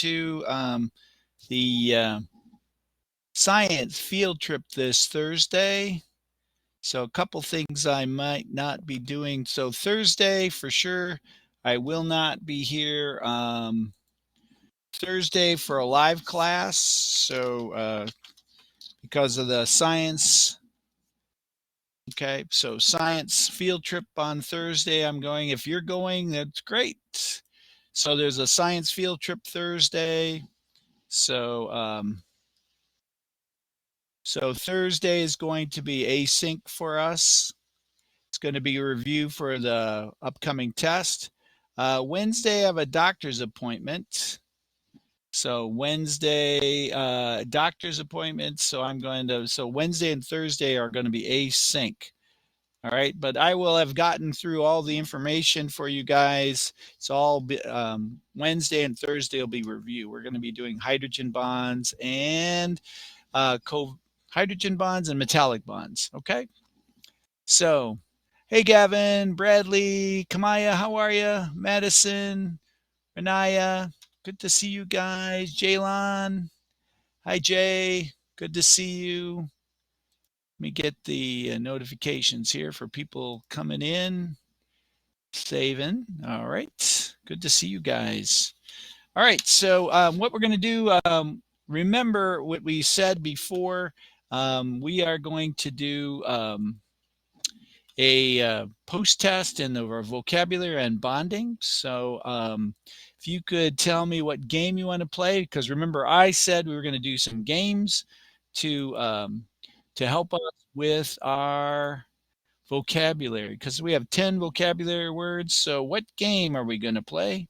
to the science field trip this Thursday. So a couple things I might not be doing. So Thursday for sure, I will not be here. Thursday for a live class. So because of the science. Okay, so science field trip on Thursday. I'm going. If you're going, that's great. So there's a science field trip Thursday. So so Thursday is going to be async for us. It's going to be a review for the upcoming test. Wednesday, I have a doctor's appointment. So Wednesday, doctor's appointment. So I'm going to. So Wednesday and Thursday are going to be async. All right, but I will have gotten through all the information for you guys. It's all Wednesday and Thursday will be review. We're going to be doing hydrogen bonds and hydrogen bonds and metallic bonds. Okay, so hey, Gavin, Bradley, Kamaya, how are you? Madison, Renaya, good to see you guys. Jaylon, hi, Jay, good to see you. Let me get the notifications here for people coming in. Saving. All right. Good to see you guys. All right. So, what we're going to do, remember what we said before. We are going to do a post test in our vocabulary and bonding. So, if you could tell me what game you want to play, because remember, I said we were going to do some games to help us with our vocabulary because we have 10 vocabulary words. So, what game are we going to play?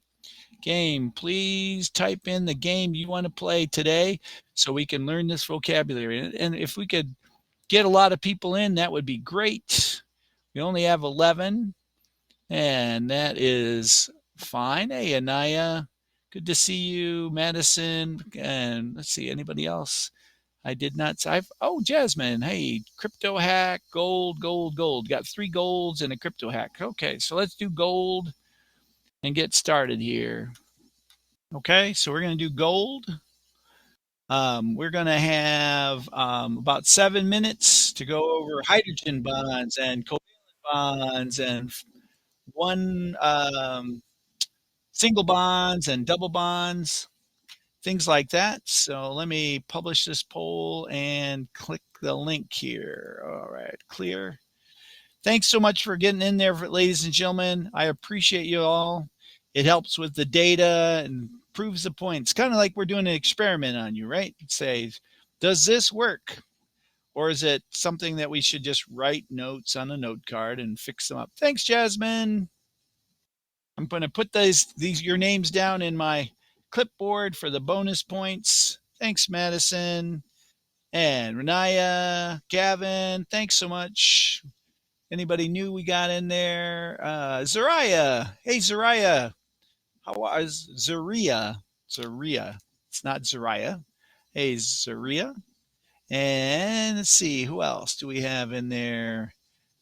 Game, please type in the game you want to play today so we can learn this vocabulary. And if we could get a lot of people in, that would be great. We only have 11, and that is fine. Hey, Anaya, good to see you. Madison, and let's see, anybody else? I did not. Oh, Jasmine. Hey, crypto hack, gold, gold, gold. Got 3 golds and a crypto hack. Okay, so let's do gold and get started here. Okay, so we're going to do gold. We're going to have about 7 minutes to go over hydrogen bonds and covalent bonds and one single bonds and double bonds, things like that. So let me publish this poll and click the link here. All right, clear. Thanks so much for getting in there, ladies and gentlemen. I appreciate you all. It helps with the data and proves the point. It's kind of like we're doing an experiment on you, right? Say, does this work? Or is it something that we should just write notes on a note card and fix them up? Thanks, Jasmine. I'm going to put these your names down in my clipboard for the bonus points. Thanks, Madison and Renaya, Gavin. Thanks so much. Anybody new we got in there? Zariah. Hey, Zariah. How is Zaria? Zaria. It's not Zariah. Hey, Zaria. And let's see, who else do we have in there?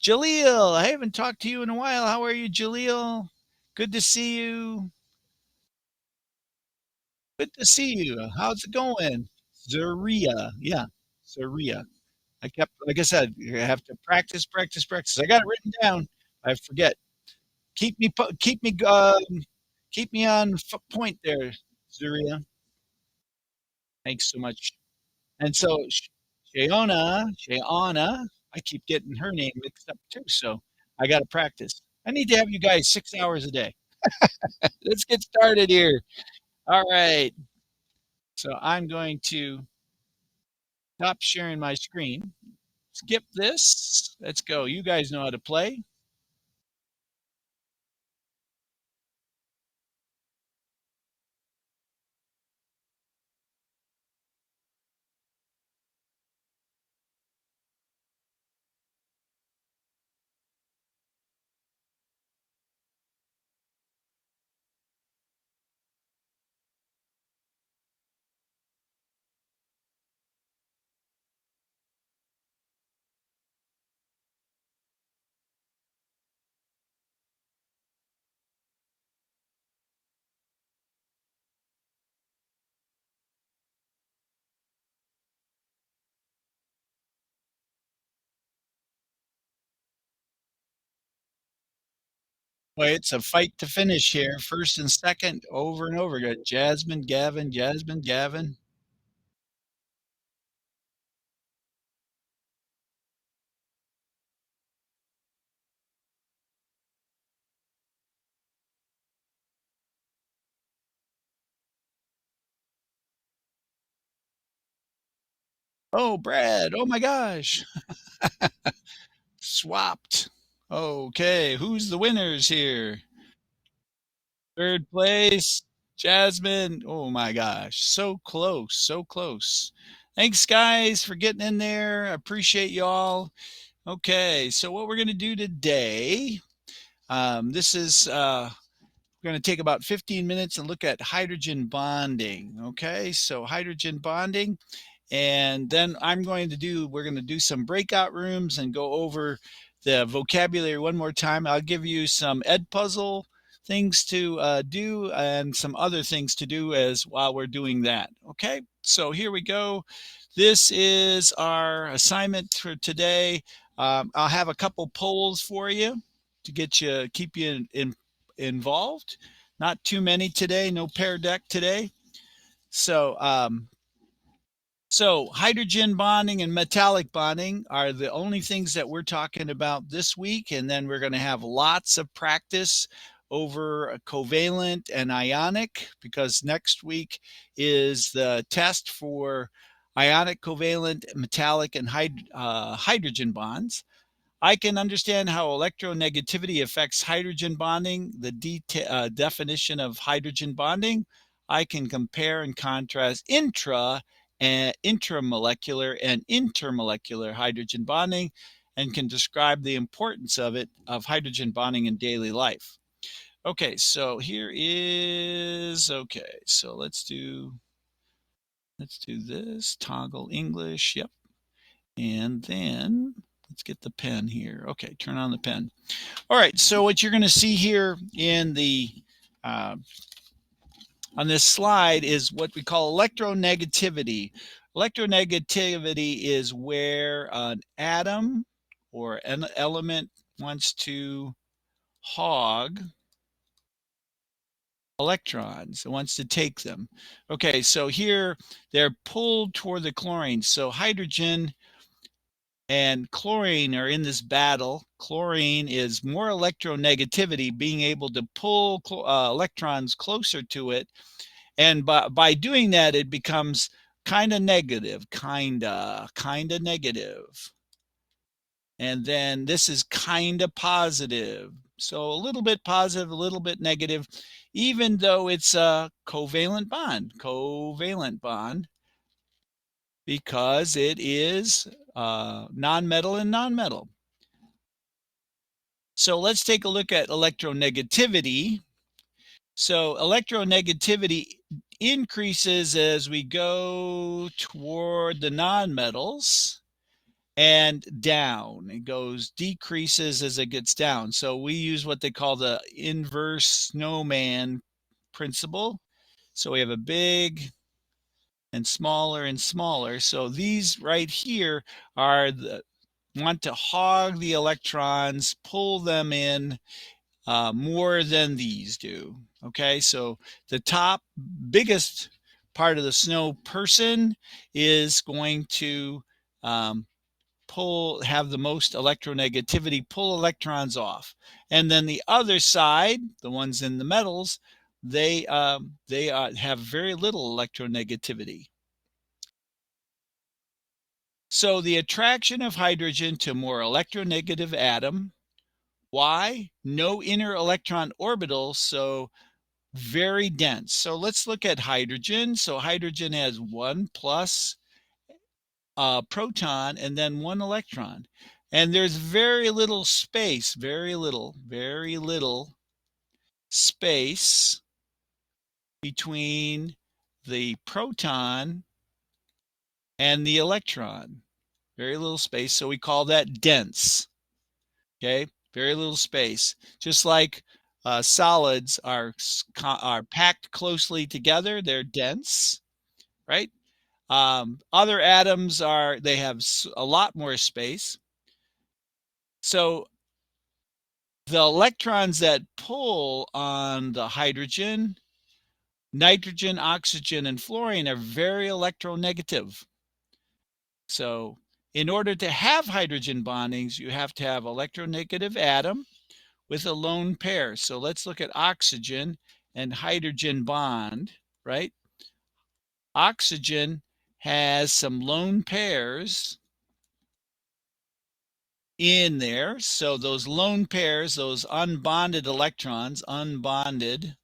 Jaleel. I haven't talked to you in a while. How are you, Jaleel? Good to see you. Good to see you. How's it going? Zaria. Yeah, Zaria. I kept, like I said, I have to practice, practice, practice. I got it written down. I forget. Keep me on point there, Zaria. Thanks so much. And so Shayona, I keep getting her name mixed up too. So I got to practice. I need to have you guys 6 hours a day. Let's get started here. All right. So I'm going to stop sharing my screen. Skip this. Let's go. You guys know how to play. Boy, it's a fight to finish here. First and second, over and over again. Jasmine, Gavin, Jasmine, Gavin. Oh, Brad. Oh my gosh. Swapped. Okay, who's the winners here? Third place, Jasmine. Oh my gosh, so close, so close. Thanks, guys, for getting in there. I appreciate y'all. Okay, so what we're going to do today, this is we're going to take about 15 minutes and look at hydrogen bonding. Okay, so hydrogen bonding. And then we're going to do some breakout rooms and go over the vocabulary one more time. I'll give you some Edpuzzle things to do and some other things to do as while we're doing that. Okay, so here we go. This is our assignment for today. I'll have a couple polls for you to keep you involved. Not too many today, no pair deck today. So hydrogen bonding and metallic bonding are the only things that we're talking about this week. And then we're going to have lots of practice over covalent and ionic, because next week is the test for ionic, covalent, metallic, and hydrogen bonds. I can understand how electronegativity affects hydrogen bonding, the definition of hydrogen bonding. I can compare and contrast intramolecular and intermolecular hydrogen bonding, and can describe the importance of hydrogen bonding in daily life. Okay, so let's do this, toggle English. Yep. And then let's get the pen here. Okay, turn on the pen. All right, so what you're going to see here in uh, on this slide is what we call electronegativity. Electronegativity is where an atom or an element wants to hog electrons. It wants to take them. Okay, so here they're pulled toward the chlorine. So hydrogen and chlorine are in this battle. Chlorine is more electronegativity, being able to pull electrons closer to it. And by doing that, it becomes kind of negative, kind of negative. And then this is kind of positive. So a little bit positive, a little bit negative, even though it's a covalent bond, because it is non-metal and non-metal. So let's take a look at electronegativity. So electronegativity increases as we go toward the nonmetals and down. It decreases as it gets down. So we use what they call the inverse snowman principle. So we have a big and smaller and smaller. So these right here want to hog the electrons, pull them in more than these do. Okay, so the top biggest part of the snow person is going to um, have the most electronegativity, pull electrons off. And then the other side, the ones in the metals, they have very little electronegativity. So the attraction of hydrogen to more electronegative atom. Why? No inner electron orbital, so very dense. So let's look at hydrogen. So hydrogen has one plus proton and then one electron. And there's very little space, very little space between the proton and the electron. Very little space, so we call that dense. Okay, very little space. Just like solids are packed closely together, they're dense, right? Other atoms they have a lot more space. So The electrons that pull on the hydrogen, nitrogen, oxygen, and fluorine are very electronegative. So in order to have hydrogen bondings, you have to have electronegative atom with a lone pair. So let's look at oxygen and hydrogen bond, right? Oxygen has some lone pairs in there. So those lone pairs, those unbonded electrons, unbonded,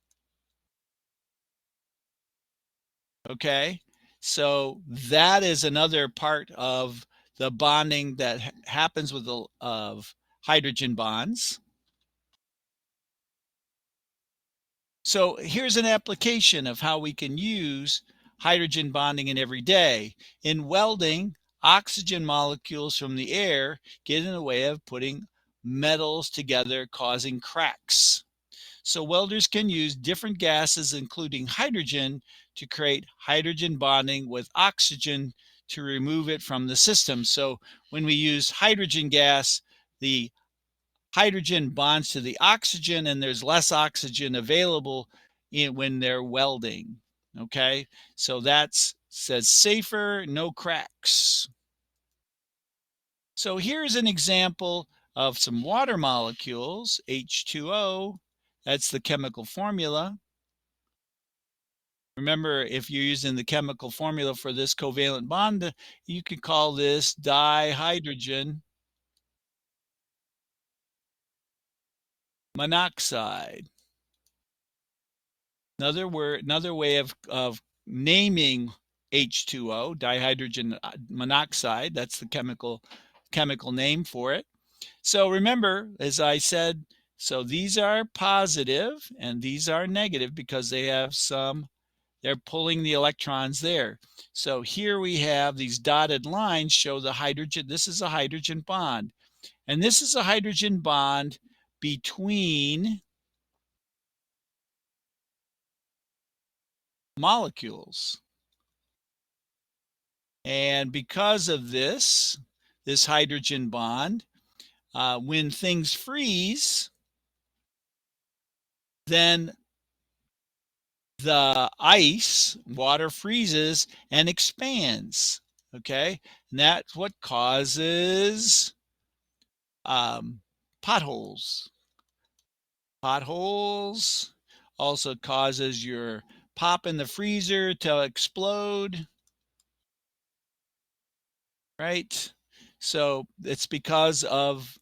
okay? So that is another part of the bonding that happens with the of hydrogen bonds. So here's an application of how we can use hydrogen bonding in every day. In welding, oxygen molecules from the air get in the way of putting metals together, causing cracks. So welders can use different gases, including hydrogen, to create hydrogen bonding with oxygen to remove it from the system. So when we use hydrogen gas, the hydrogen bonds to the oxygen and there's less oxygen available when they're welding. Okay, so that says safer, no cracks. So here's an example of some water molecules, H2O. That's the chemical formula. Remember, if you're using the chemical formula for this covalent bond, you could call this dihydrogen monoxide. Another way of naming H2O, dihydrogen monoxide, that's the chemical name for it. So remember, as I said, so these are positive and these are negative because they have they're pulling the electrons there. So here we have these dotted lines show the hydrogen. This is a hydrogen bond. And this is a hydrogen bond between molecules. And because of this hydrogen bond, when things freeze, then the ice, water freezes and expands. Okay, and that's what causes potholes. Potholes also causes your pop in the freezer to explode, right? So it's because of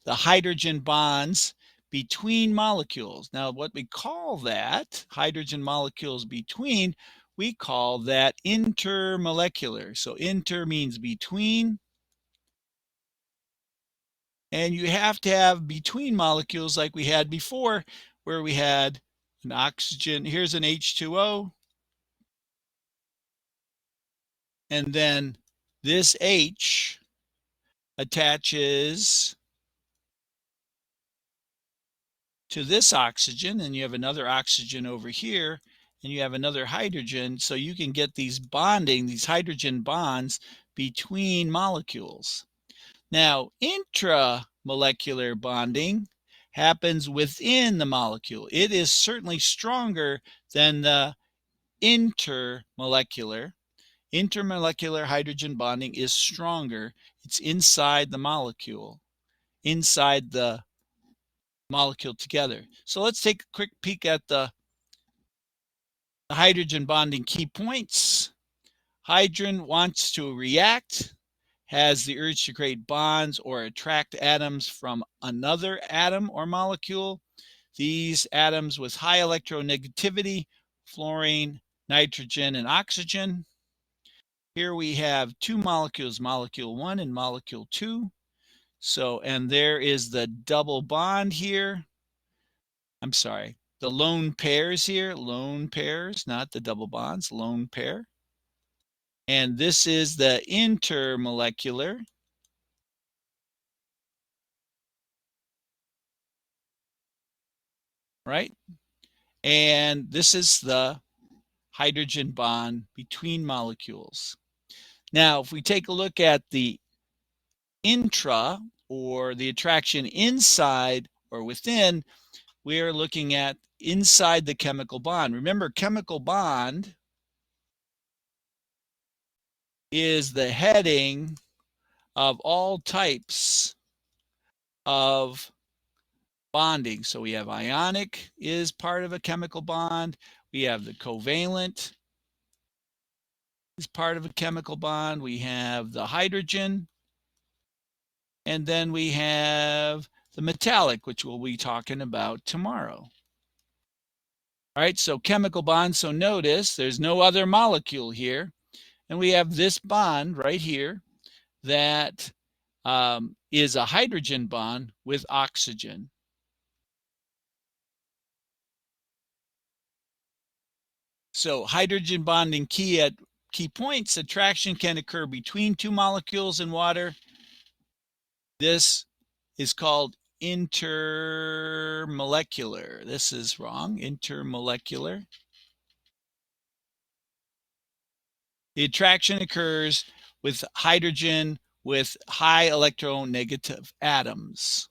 the hydrogen bonds between molecules. Now, what we call that, hydrogen molecules between, we call that intermolecular. So inter means between, and you have to have between molecules like we had before, where we had an oxygen. Here's an H2O, and then this H attaches to this oxygen, and you have another oxygen over here, and you have another hydrogen. So you can get these bonding, these hydrogen bonds between molecules. Now, intramolecular bonding happens within the molecule. It is certainly stronger than the intermolecular. Intermolecular hydrogen bonding is stronger. It's inside the molecule, inside the molecule together. So let's take a quick peek at the hydrogen bonding key points. Hydrogen wants to react, has the urge to create bonds or attract atoms from another atom or molecule. These atoms with high electronegativity, fluorine, nitrogen, and oxygen. Here we have two molecules, molecule 1 and molecule 2. So, and there is the double bond here. I'm sorry, the lone pairs here, lone pairs, not the double bonds, lone pair. And this is the intermolecular. Right? And this is the hydrogen bond between molecules. Now, if we take a look at the intra, or the attraction inside or within, we are looking at inside the chemical bond. Remember, chemical bond is the heading of all types of bonding. So we have ionic is part of a chemical bond. We have the covalent is part of a chemical bond. We have the hydrogen. And then we have the metallic, which we'll be talking about tomorrow. All right, so chemical bonds. So notice there's no other molecule here. And we have this bond right here that is a hydrogen bond with oxygen. So hydrogen bonding key points, attraction can occur between two molecules in water. This is called intermolecular. This is wrong, intermolecular. The attraction occurs with hydrogen with high electronegative atoms.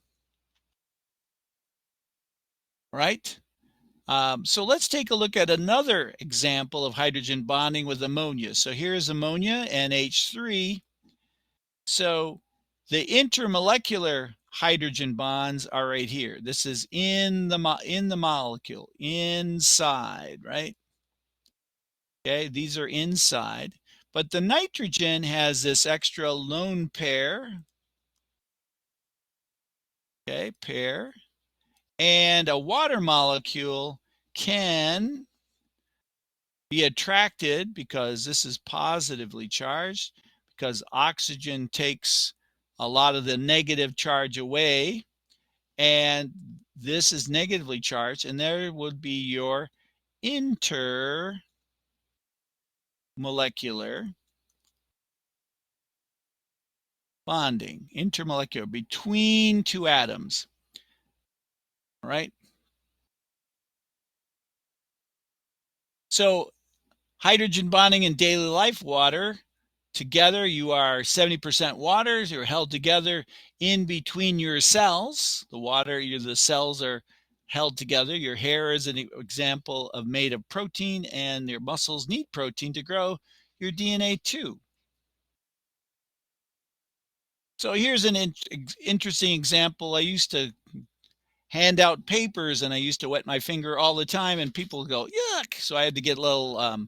Right? So let's take a look at another example of hydrogen bonding with ammonia. So here's ammonia, NH3. So the intermolecular hydrogen bonds are right here. This is in the molecule, inside, right? Okay, these are inside. But the nitrogen has this extra lone pair. Okay, pair. And a water molecule can be attracted because this is positively charged, because oxygen takes a lot of the negative charge away, and this is negatively charged, and there would be your intermolecular bonding, intermolecular, between two atoms, right? So hydrogen bonding in daily life, water, together you are 70% water. You're held together in between your cells. The water, the cells are held together. Your hair is an example of made of protein, and your muscles need protein to grow your DNA too. So here's an interesting example. I used to hand out papers, and I used to wet my finger all the time, and people go, yuck. So I had to get a little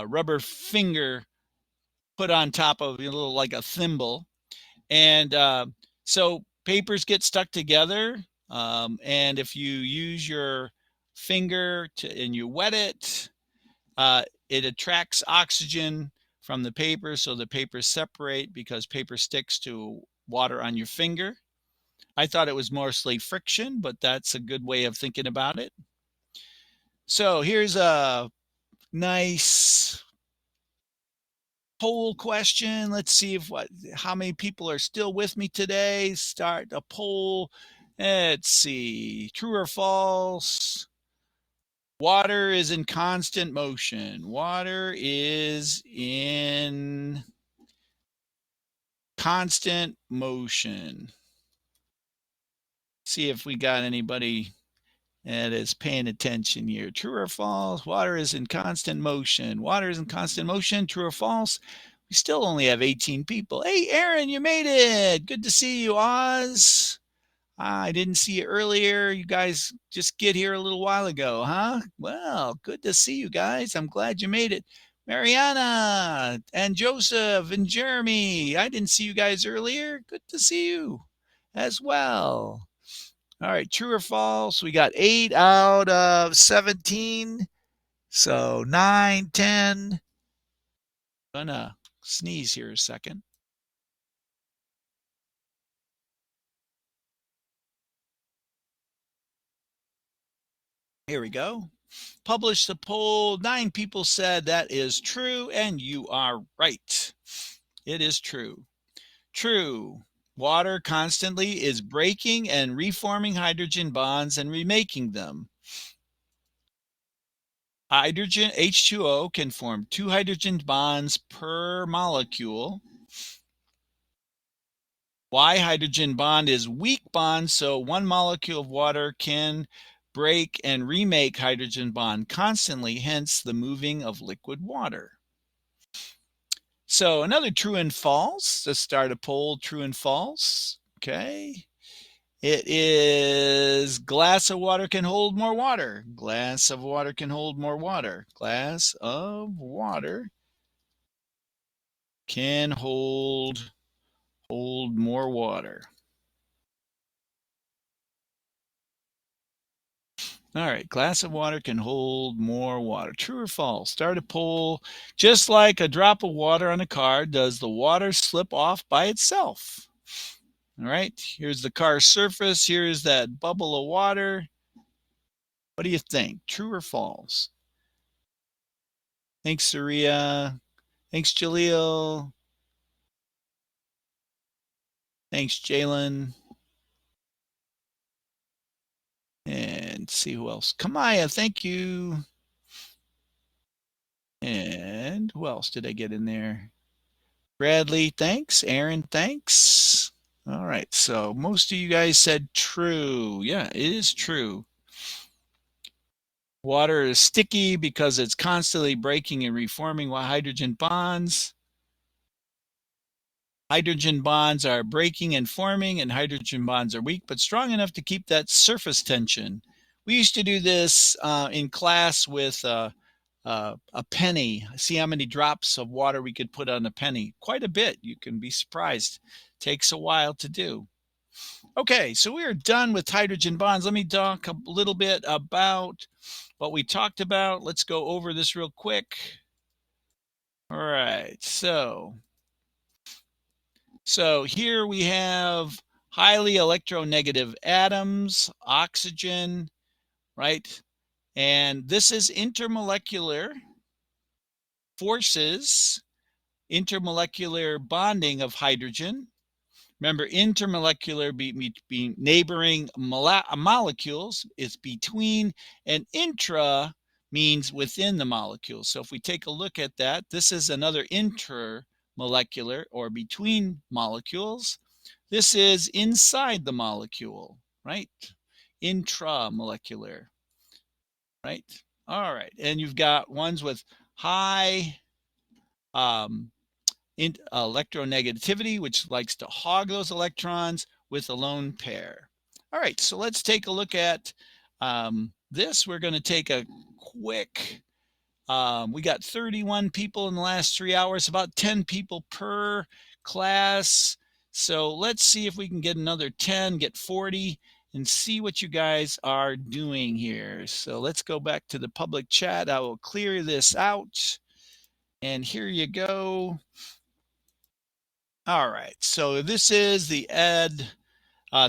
rubber finger put on top of a little like a thimble. And so papers get stuck together. And if you use your finger and you wet it, it attracts oxygen from the paper. So the papers separate because paper sticks to water on your finger. I thought it was mostly friction, but that's a good way of thinking about it. So here's a nice poll question. Let's see how many people are still with me today. Start a poll. Let's see. True or false? Water is in constant motion. Water is in constant motion. See if we got anybody that is paying attention here. True or false? Water is in constant motion. Water is in constant motion. True or false? We still only have 18 people. Hey, Aaron, you made it. Good to see you, Oz. I didn't see you earlier. You guys just get here a little while ago, huh? Well, good to see you guys. I'm glad you made it. Mariana and Joseph and Jeremy. I didn't see you guys earlier. Good to see you as well. All right, true or false? We got 8 out of 17. So 9, 10. Gonna sneeze here a second. Here we go. Publish the poll. 9 people said that is true, and you are right. It is true. True. Water constantly is breaking and reforming hydrogen bonds and remaking them. Hydrogen, H2O, can form 2 hydrogen bonds per molecule. Y hydrogen bond is weak bond, so one molecule of water can break and remake hydrogen bond constantly, hence the moving of liquid water. So another true and false. Let's start a poll, true and false. Okay. It is glass of water can hold more water. Glass of water can hold more water. Glass of water can hold more water. All right, glass of water can hold more water. True or false? Start a poll. Just like a drop of water on a car, does the water slip off by itself? All right, here's the car's surface. Here's that bubble of water. What do you think? True or false? Thanks, Saria. Thanks, Jaleel. Thanks, Jalen. And see who else. Kamaya, thank you. And who else did I get in there? Bradley, thanks. Aaron, thanks. All right, so most of you guys said true. Yeah, it is true. Water is sticky because it's constantly breaking and reforming hydrogen bonds. Hydrogen bonds are breaking and forming, and hydrogen bonds are weak but strong enough to keep that surface tension. We used to do this in class with a penny. See how many drops of water we could put on a penny. Quite a bit. You can be surprised. Takes a while to do. Okay, so we are done with hydrogen bonds. Let me talk a little bit about what we talked about. Let's go over this real quick. All right, so here we have highly electronegative atoms, oxygen, right? And this is intermolecular forces, intermolecular bonding of hydrogen. Remember, intermolecular being neighboring molecules. It's between, and intra means within the molecule. So if we take a look at that, this is another intermolecular or between molecules. This is inside the molecule, right? Intramolecular, right? All right, and you've got ones with high electronegativity, which likes to hog those electrons with a lone pair. All right, so let's take a look at this. We're going to take a quick, we got 31 people in the last 3 hours, about 10 people per class. So let's see if we can get another 10, get 40, and see what you guys are doing here. So let's go back to the public chat. I will clear this out. And here you go. All right, so this is the ed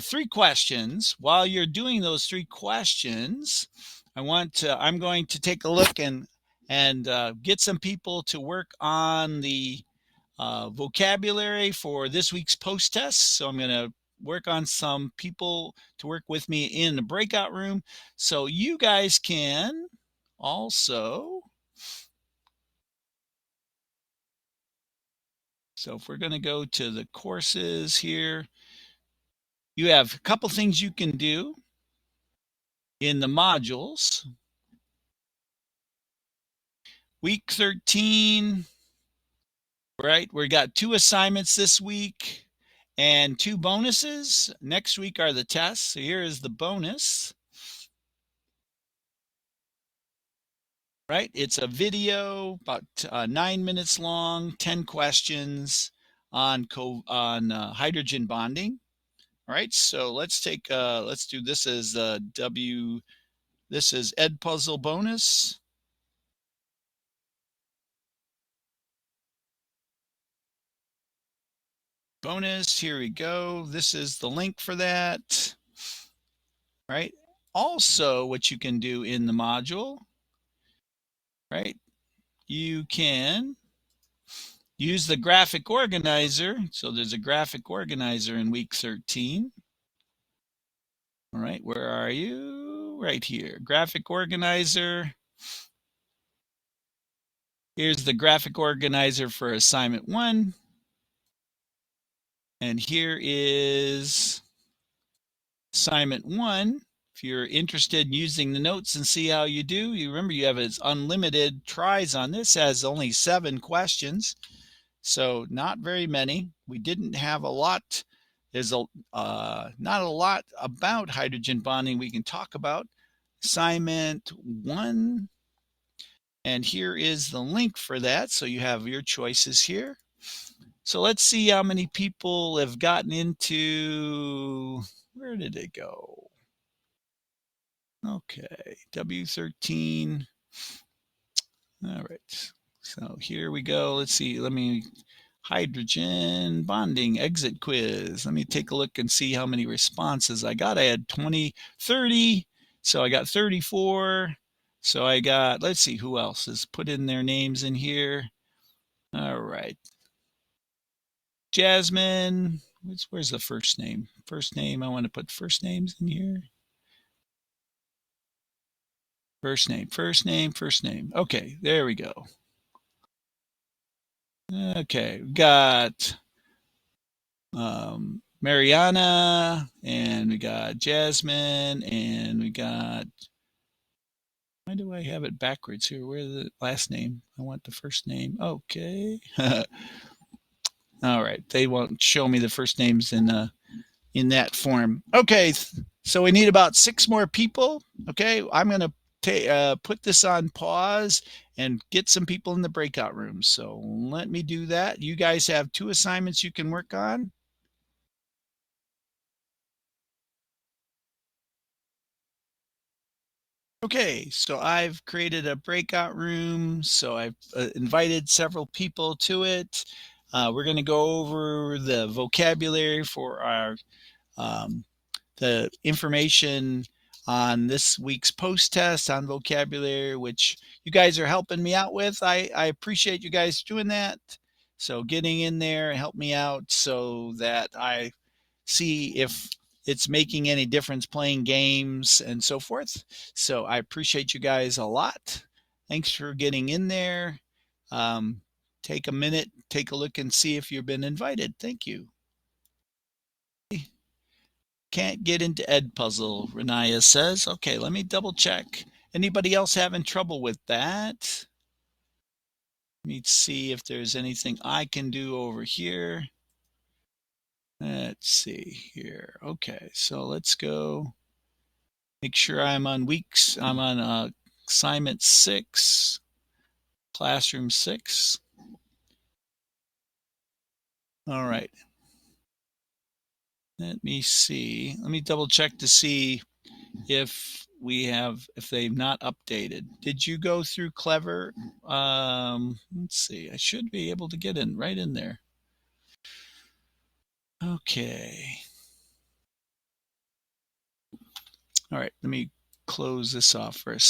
3 questions. While you're doing those 3 questions, I'm going to take a look and get some people to work on the vocabulary for this week's post test. So I'm going to work on some people to work with me in the breakout room, so you guys can also. So if we're going to go to the courses here, you have a couple things you can do in the modules. Week 13, right? We got 2 assignments this week and 2 bonuses. Next week are the tests. So here is the bonus, right? It's a video about 9 minutes long, 10 questions on hydrogen bonding. All right, so let's do this as this is Ed Puzzle bonus. Bonus, here we go. This is the link for that, right? Also, what you can do in the module, right? You can use the graphic organizer. So there's a graphic organizer in week 13. All right, where are you? Right here, graphic organizer. Here's the graphic organizer for assignment 1. And here is assignment 1. If you're interested in using the notes and see how you do, you remember you have unlimited tries on this. It has only 7 questions, so not very many. We didn't have a lot. There's not a lot about hydrogen bonding we can talk about. Assignment 1, and here is the link for that, so you have your choices here. So let's see how many people have gotten into, where did it go? Okay, w13. All right, so here we go. Let's see, hydrogen bonding exit quiz. Let me take a look and see how many responses I got. I had 20, 30, so I got 34. So I got, let's see who else has put in their names in here. All right, Jasmine, where's the first name? First name, I want to put first names in here. First name, first name, first name. Okay, there we go. Okay, we got Mariana, and we got Jasmine, and we got, why do I have it backwards here? Where's the last name? I want the first name. Okay. All right, they won't show me the first names in that form. Okay, so we need about 6 more people. Okay, I'm going to put this on pause and get some people in the breakout rooms. So let me do that. You guys have 2 assignments you can work on. Okay, so I've created a breakout room. So I've invited several people to it. We're going to go over the vocabulary for our the information on this week's post test on vocabulary, which you guys are helping me out with. I appreciate you guys doing that. So getting in there and help me out so that I see if it's making any difference playing games and so forth. So I appreciate you guys a lot. Thanks for getting in there. Take a minute, take a look and see if you've been invited. Thank you. Can't get into Edpuzzle, Renaya says. Okay, let me double check. Anybody else having trouble with that? Let me see if there's anything I can do over here. Let's see here. Okay, so let's go. Make sure I'm on assignment 6, classroom 6. All right. Let me see. Let me double check to see if they've not updated. Did you go through Clever? Let's see. I should be able to get in right in there. Okay. All right. Let me close this off for a